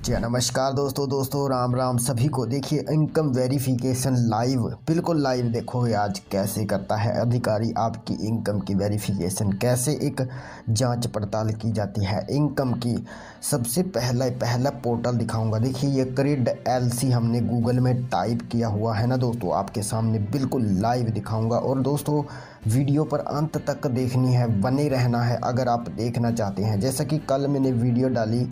जी नमस्कार दोस्तों राम राम सभी को। देखिए इनकम वेरिफिकेशन लाइव, बिल्कुल लाइव देखोगे आज कैसे करता है अधिकारी आपकी इनकम की वेरिफिकेशन, कैसे एक जांच पड़ताल की जाती है इनकम की। सबसे पहला पोर्टल दिखाऊंगा। देखिए ये क्रिड एलसी हमने गूगल में टाइप किया हुआ है ना दोस्तों, आपके सामने बिल्कुल लाइव दिखाऊंगा। और दोस्तों वीडियो पर अंत तक देखनी है, बने रहना है अगर आप देखना चाहते हैं। जैसा कि कल मैंने वीडियो डाली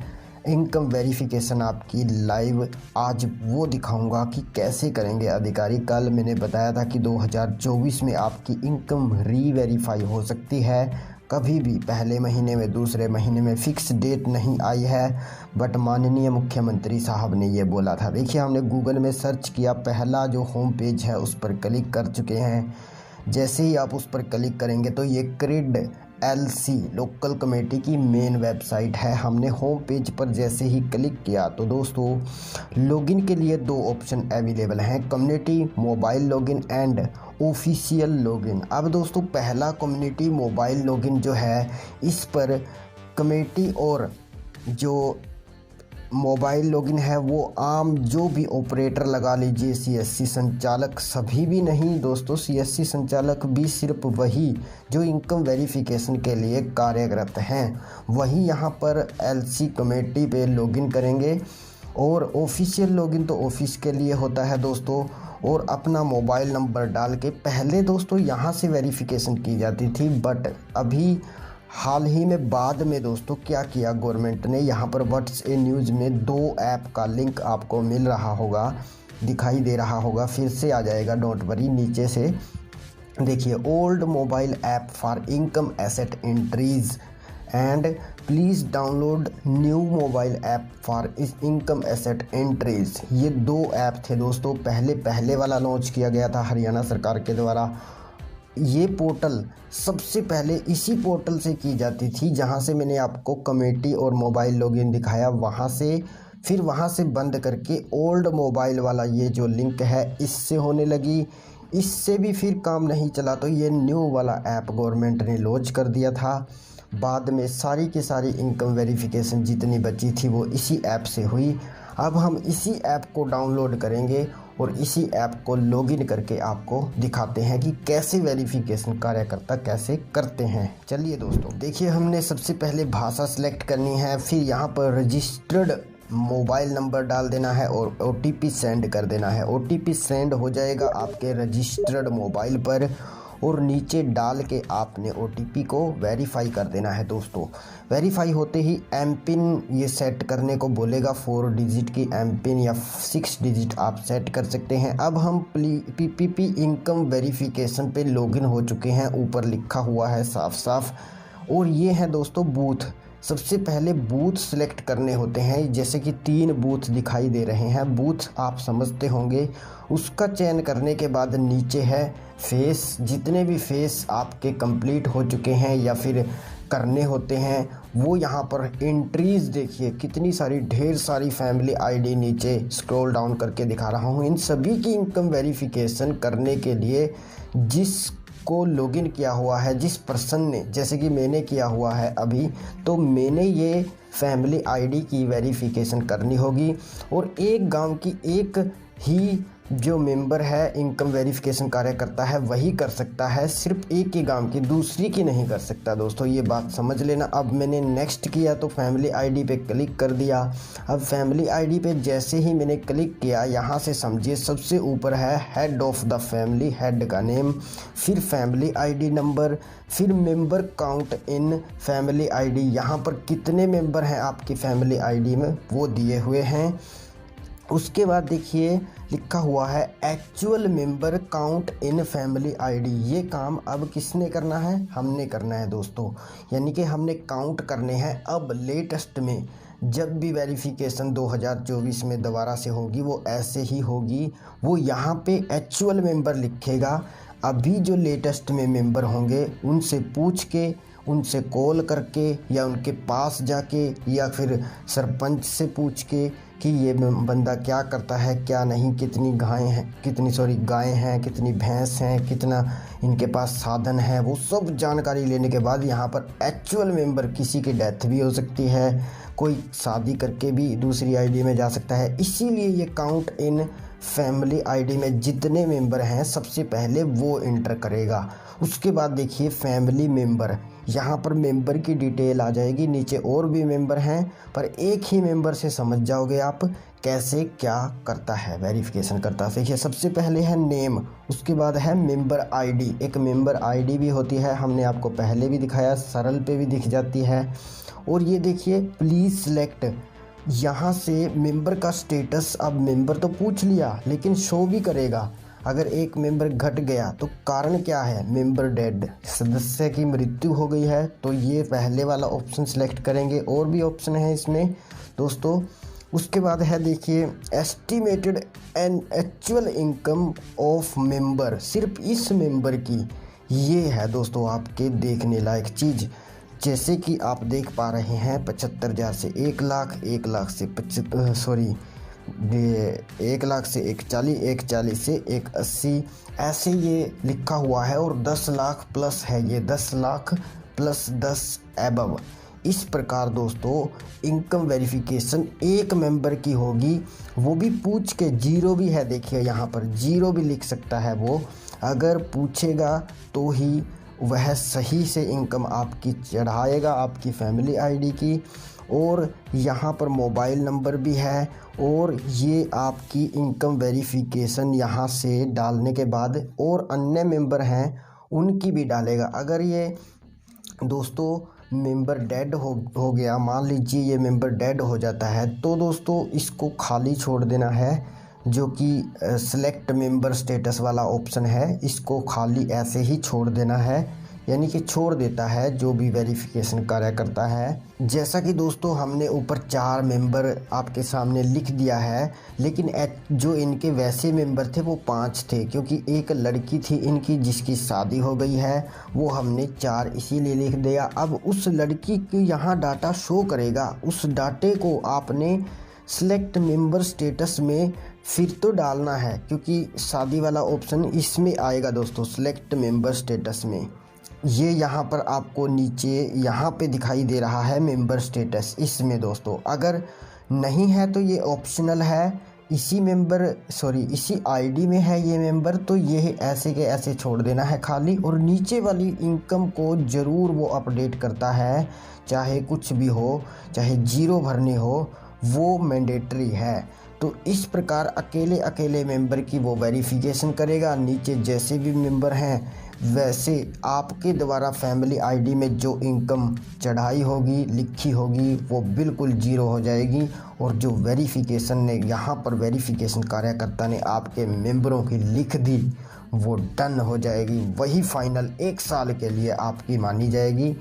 इनकम वेरिफिकेशन आपकी लाइव, आज वो दिखाऊंगा कि कैसे करेंगे अधिकारी। कल मैंने बताया था कि 2024 में आपकी इनकम री-वेरीफाई हो सकती है कभी भी, पहले महीने में, दूसरे महीने में, फिक्स डेट नहीं आई है, बट माननीय मुख्यमंत्री साहब ने ये बोला था। देखिए हमने गूगल में सर्च किया, पहला जो होम पेज है उस पर क्लिक कर चुके हैं। जैसे ही आप उस पर क्लिक करेंगे तो ये क्रिड एलसी लोकल कमेटी की मेन वेबसाइट है। हमने होम पेज पर जैसे ही क्लिक किया तो दोस्तों लॉगिन के लिए दो ऑप्शन अवेलेबल हैं, community mobile login and official login. अब दोस्तों पहला कम्युनिटी मोबाइल लॉगिन जो है, इस पर कमेटी और जो मोबाइल लॉगिन है वो आम जो भी ऑपरेटर लगा लीजिए, सीएससी संचालक, सभी भी नहीं दोस्तों, सीएससी संचालक भी सिर्फ वही जो इनकम वेरिफिकेशन के लिए कार्यरत हैं, वही यहाँ पर एलसी कमेटी पे लॉगिन करेंगे। और ऑफिशियल लॉगिन तो ऑफिस के लिए होता है दोस्तों, और अपना मोबाइल नंबर डाल के पहले दोस्तों यहाँ से वेरिफिकेशन की जाती थी, बट अभी हाल ही में बाद में दोस्तों क्या किया गवर्नमेंट ने, यहाँ पर व्हाट्सएप न्यूज़ में दो ऐप का लिंक आपको मिल रहा होगा, दिखाई दे रहा होगा, फिर से आ जाएगा, डोंट वरी। नीचे से देखिए, old mobile app for income asset entries and please download new mobile app for income asset entries. ये दो ऐप थे दोस्तों, पहले वाला लॉन्च किया गया था हरियाणा सरकार के द्वारा। ये पोर्टल सबसे पहले इसी पोर्टल से की जाती थी, जहां से मैंने आपको कमेटी और मोबाइल लॉगिन दिखाया, वहां से फिर वहां से बंद करके ओल्ड मोबाइल वाला ये जो लिंक है इससे होने लगी। इससे भी फिर काम नहीं चला तो ये न्यू वाला ऐप गवर्नमेंट ने लॉन्च कर दिया था। बाद में सारी की सारी इनकम वेरिफिकेशन जितनी बची थी वो इसी ऐप से हुई। अब हम इसी ऐप को डाउनलोड करेंगे और इसी ऐप को लॉगिन करके आपको दिखाते हैं कि कैसे वेरिफिकेशन कार्यकर्ता कैसे करते हैं। चलिए दोस्तों देखिए, हमने सबसे पहले भाषा सेलेक्ट करनी है, फिर यहाँ पर रजिस्टर्ड मोबाइल नंबर डाल देना है और ओटीपी सेंड कर देना है। ओटीपी सेंड हो जाएगा आपके रजिस्टर्ड मोबाइल पर और नीचे डाल के आपने ओटीपी को वेरीफाई कर देना है दोस्तों। वेरीफाई होते ही एम पिन ये सेट करने को बोलेगा, 4 डिजिट की एम पिन या 6 डिजिट आप सेट कर सकते हैं। अब हम पीपीपी इनकम वेरिफिकेशन पे लॉगिन हो चुके हैं, ऊपर लिखा हुआ है साफ साफ। और ये है दोस्तों बूथ। सबसे पहले बूथ सिलेक्ट करने होते हैं, जैसे कि 3 बूथ दिखाई दे रहे हैं, बूथ आप समझते होंगे। उसका चयन करने के बाद नीचे है फेस, जितने भी फेस आपके कंप्लीट हो चुके हैं या फिर करने होते हैं वो यहाँ पर एंट्रीज देखिए, कितनी सारी, ढेर सारी फैमिली आईडी नीचे स्क्रॉल डाउन करके दिखा रहा हूँ। इन सभी की इनकम वेरिफिकेशन करने के लिए जिसको लॉगिन किया हुआ है, जिस पर्सन ने, जैसे कि मैंने किया हुआ है अभी, तो मैंने ये फैमिली आईडी की वेरिफिकेशन करनी होगी। और एक गांव की एक ही जो मेंबर है इनकम वेरिफिकेशन कार्यकर्ता है वही कर सकता है, सिर्फ एक ही गांव की, दूसरी की नहीं कर सकता दोस्तों, ये बात समझ लेना। अब मैंने नेक्स्ट किया तो फैमिली आईडी पे क्लिक कर दिया। अब फैमिली आईडी पे जैसे ही मैंने क्लिक किया, यहाँ से समझिए सबसे ऊपर है head of the family, head का नेम, फिर फैमिली आईडी नंबर, फिर member count in family ID, यहाँ पर कितने मेंबर हैं आपकी फैमिली आईडी में वो दिए हुए हैं। उसके बाद देखिए लिखा हुआ है actual member count in family ID. ये काम अब किसने करना है? हमने करना है दोस्तों, यानी कि हमने काउंट करने हैं। अब लेटेस्ट में जब भी वेरिफिकेशन 2024 में दोबारा से होगी वो ऐसे ही होगी, वो यहाँ पे एक्चुअल मेंबर लिखेगा। अभी जो लेटेस्ट में मेंबर होंगे उनसे पूछ के उनसे कॉल करके या उनके पास जाके या फिर सरपंच से पूछ के कि ये बंदा क्या करता है क्या नहीं, कितनी गायें हैं, कितनी भैंस हैं, कितना इनके पास साधन है, वो सब जानकारी लेने के बाद यहाँ पर एक्चुअल मेंबर, किसी की डेथ भी हो सकती है, कोई शादी करके भी दूसरी आईडी में जा सकता है। इसीलिए ये काउंट इन फैमिली आईडी में जितने मेंबर हैं सबसे पहले वो इंटर करेगा। उसके बाद देखिए फैमिली मेंबर, यहाँ पर मेंबर की डिटेल आ जाएगी, नीचे और भी मेंबर हैं पर एक ही मेंबर से समझ जाओगे आप कैसे क्या करता है, वेरिफिकेशन करता है। देखिए सबसे पहले है नेम, उसके बाद है मेंबर आईडी, एक मेंबर आईडी भी होती है, हमने आपको पहले भी दिखाया, सरल पे भी दिख जाती है। और ये देखिए प्लीज़ सेलेक्ट, यहाँ से मेंबर का स्टेटस, अब मेंबर तो पूछ लिया लेकिन शो भी करेगा। अगर एक मेंबर घट गया तो कारण क्या है, मेंबर डेड, सदस्य की मृत्यु हो गई है, तो ये पहले वाला ऑप्शन सेलेक्ट करेंगे। और भी ऑप्शन है इसमें दोस्तों। उसके बाद है देखिए estimated and actual income of member, सिर्फ इस मेंबर की, ये है दोस्तों आपके देखने लायक चीज़। जैसे कि आप देख पा रहे हैं 75,000 से 1 लाख, 1 लाख से 1 लाख से 140, 140 से 180, ऐसे ये लिखा हुआ है। और 10 लाख प्लस है, ये 10 लाख प्लस 10 एबव। इस प्रकार दोस्तों इनकम वेरिफिकेशन एक मेंबर की होगी, वो भी पूछ के, जीरो भी है, देखिए यहाँ पर जीरो भी लिख सकता है वो, अगर पूछेगा तो ही वह सही से इनकम आपकी चढ़ाएगा, आपकी फैमिली आईडी की। और यहाँ पर मोबाइल नंबर भी है, और ये आपकी इनकम वेरिफिकेशन यहाँ से डालने के बाद और अन्य मेंबर हैं उनकी भी डालेगा। अगर ये दोस्तों मेंबर डेड हो गया, मान लीजिए ये मेंबर डेड हो जाता है, तो दोस्तों इसको खाली छोड़ देना है, जो कि सेलेक्ट मेंबर स्टेटस वाला ऑप्शन है, इसको खाली ऐसे ही छोड़ देना है, यानी कि छोड़ देता है जो भी वेरिफिकेशन कार्य करता है। जैसा कि दोस्तों हमने ऊपर 4 मेंबर आपके सामने लिख दिया है, लेकिन जो इनके वैसे मेंबर थे वो 5 थे, क्योंकि एक लड़की थी इनकी जिसकी शादी हो गई है, वो हमने 4 इसीलिए लिख दिया। अब उस लड़की की यहाँ डाटा शो करेगा, उस डाटे को आपने सेलेक्ट मेंबर स्टेटस में फिर तो डालना है, क्योंकि शादी वाला ऑप्शन इसमें आएगा दोस्तों, सेलेक्ट मेंबर स्टेटस में। ये यहाँ पर आपको नीचे यहाँ पे दिखाई दे रहा है मेंबर स्टेटस, इसमें दोस्तों अगर नहीं है तो ये ऑप्शनल है, इसी आईडी में है ये मेंबर, तो ये ऐसे के ऐसे छोड़ देना है खाली। और नीचे वाली इनकम को ज़रूर वो अपडेट करता है, चाहे कुछ भी हो, चाहे जीरो भरनी हो, वो मैंडेटरी है। तो इस प्रकार अकेले अकेले मेंबर की वो वेरिफिकेशन करेगा। नीचे जैसे भी मेंबर हैं वैसे आपके द्वारा फैमिली आईडी में जो इनकम चढ़ाई होगी, लिखी होगी, वो बिल्कुल जीरो हो जाएगी। और जो वेरिफिकेशन ने यहाँ पर वेरिफिकेशन कार्यकर्ता ने आपके मेंबरों की लिख दी, वो डन हो जाएगी, वही फाइनल 1 साल के लिए आपकी मानी जाएगी।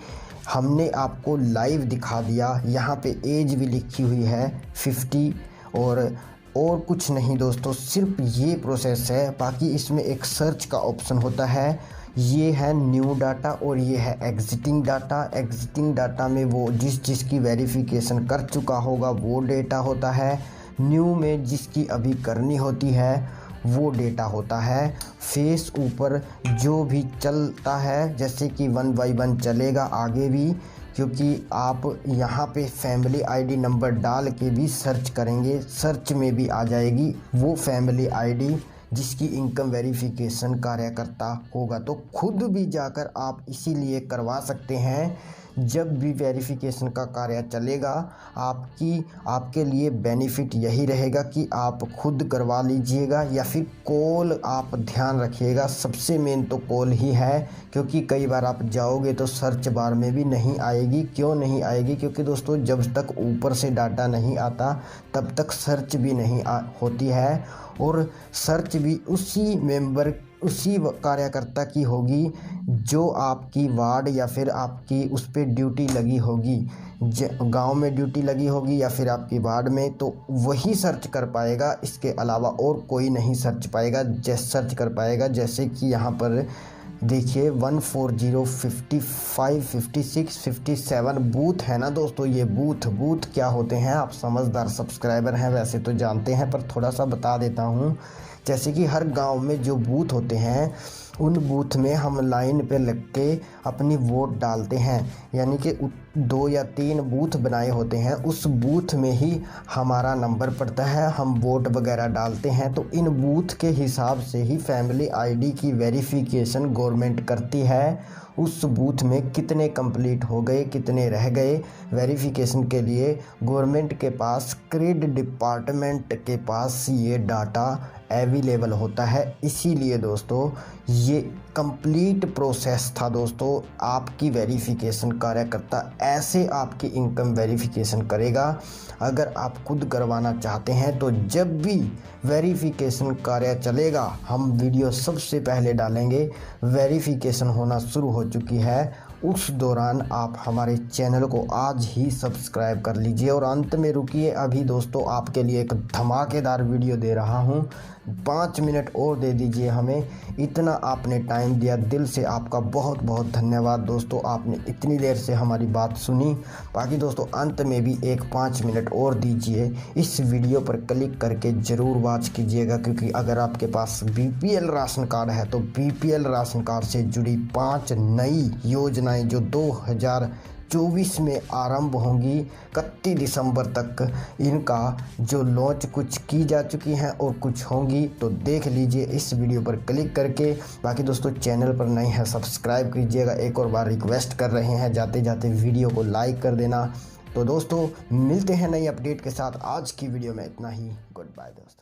हमने आपको लाइव दिखा दिया, यहाँ पे एज भी लिखी हुई है 50, और कुछ नहीं दोस्तों, सिर्फ ये प्रोसेस है। बाकी इसमें एक सर्च का ऑप्शन होता है, ये है न्यू डाटा और ये है एग्जिटिंग डाटा। एग्जिटिंग डाटा में वो जिसकी वेरिफिकेशन कर चुका होगा वो डेटा होता है, न्यू में जिसकी अभी करनी होती है वो डेटा होता है। फेस ऊपर जो भी चलता है, जैसे कि 1 बाय 1 चलेगा आगे भी, क्योंकि आप यहाँ पे फैमिली आईडी नंबर डाल के भी सर्च करेंगे, सर्च में भी आ जाएगी वो फैमिली आईडी जिसकी इनकम वेरिफिकेशन कार्यकर्ता होगा। तो खुद भी जाकर आप इसीलिए करवा सकते हैं, जब भी वेरिफिकेशन का कार्य चलेगा आपके लिए बेनिफिट यही रहेगा कि आप खुद करवा लीजिएगा, या फिर कॉल आप ध्यान रखिएगा, सबसे मेन तो कॉल ही है, क्योंकि कई बार आप जाओगे तो सर्च बार में भी नहीं आएगी। क्यों नहीं आएगी? क्योंकि दोस्तों जब तक ऊपर से डाटा नहीं आता तब तक सर्च भी नहीं होती है, और सर्च भी उसी कार्यकर्ता की होगी जो आपकी वार्ड या फिर आपकी उस पर ड्यूटी लगी होगी, गांव में ड्यूटी लगी होगी या फिर आपकी वार्ड में, तो वही सर्च कर पाएगा, इसके अलावा और कोई नहीं सर्च कर पाएगा। जैसे कि यहाँ पर देखिए 140, 55, 56, 57 बूथ है ना दोस्तों। ये बूथ क्या होते हैं, आप समझदार सब्सक्राइबर हैं वैसे तो जानते हैं, पर थोड़ा सा बता देता हूँ। जैसे कि हर गांव में जो बूथ होते हैं उन बूथ में हम लाइन पे लग के अपनी वोट डालते हैं, यानी कि 2 या 3 बूथ बनाए होते हैं, उस बूथ में ही हमारा नंबर पड़ता है, हम वोट वगैरह डालते हैं। तो इन बूथ के हिसाब से ही फैमिली आईडी की वेरिफिकेशन गवर्नमेंट करती है। उस बूथ में कितने कंप्लीट हो गए, कितने रह गए, वेरिफिकेशन के लिए गवर्नमेंट के पास, क्रेड डिपार्टमेंट के पास ये डाटा अवेलेबल होता है। इसीलिए दोस्तों ये कंप्लीट प्रोसेस था दोस्तों। आपकी वेरिफिकेशन कार्यकर्ता ऐसे आपकी इनकम वेरिफिकेशन करेगा। अगर आप खुद करवाना चाहते हैं तो जब भी वेरिफिकेशन कार्य चलेगा हम वीडियो सबसे पहले डालेंगे। वेरिफिकेशन होना शुरू हो चुकी है, उस दौरान आप हमारे चैनल को आज ही सब्सक्राइब कर लीजिए। और अंत में रुकिए, अभी दोस्तों आपके लिए एक धमाकेदार वीडियो दे रहा हूं, 5 मिनट और दे दीजिए हमें। इतना आपने टाइम दिया, दिल से आपका बहुत बहुत धन्यवाद दोस्तों, आपने इतनी देर से हमारी बात सुनी। बाकी दोस्तों अंत में भी एक 5 मिनट और दीजिए, इस वीडियो पर क्लिक करके ज़रूर वॉच कीजिएगा, क्योंकि अगर आपके पास BPL राशन कार्ड है तो BPL राशन कार्ड से जुड़ी 5 नई योजनाएं जो 2024 में आरंभ होंगी, 31 दिसंबर तक इनका जो लॉन्च कुछ की जा चुकी हैं और कुछ होंगी, तो देख लीजिए इस वीडियो पर क्लिक करके। बाकी दोस्तों चैनल पर नए हैं सब्सक्राइब कीजिएगा, एक और बार रिक्वेस्ट कर रहे हैं, जाते जाते वीडियो को लाइक कर देना। तो दोस्तों मिलते हैं नई अपडेट के साथ, आज की वीडियो में इतना ही। गुड बाय दोस्तों।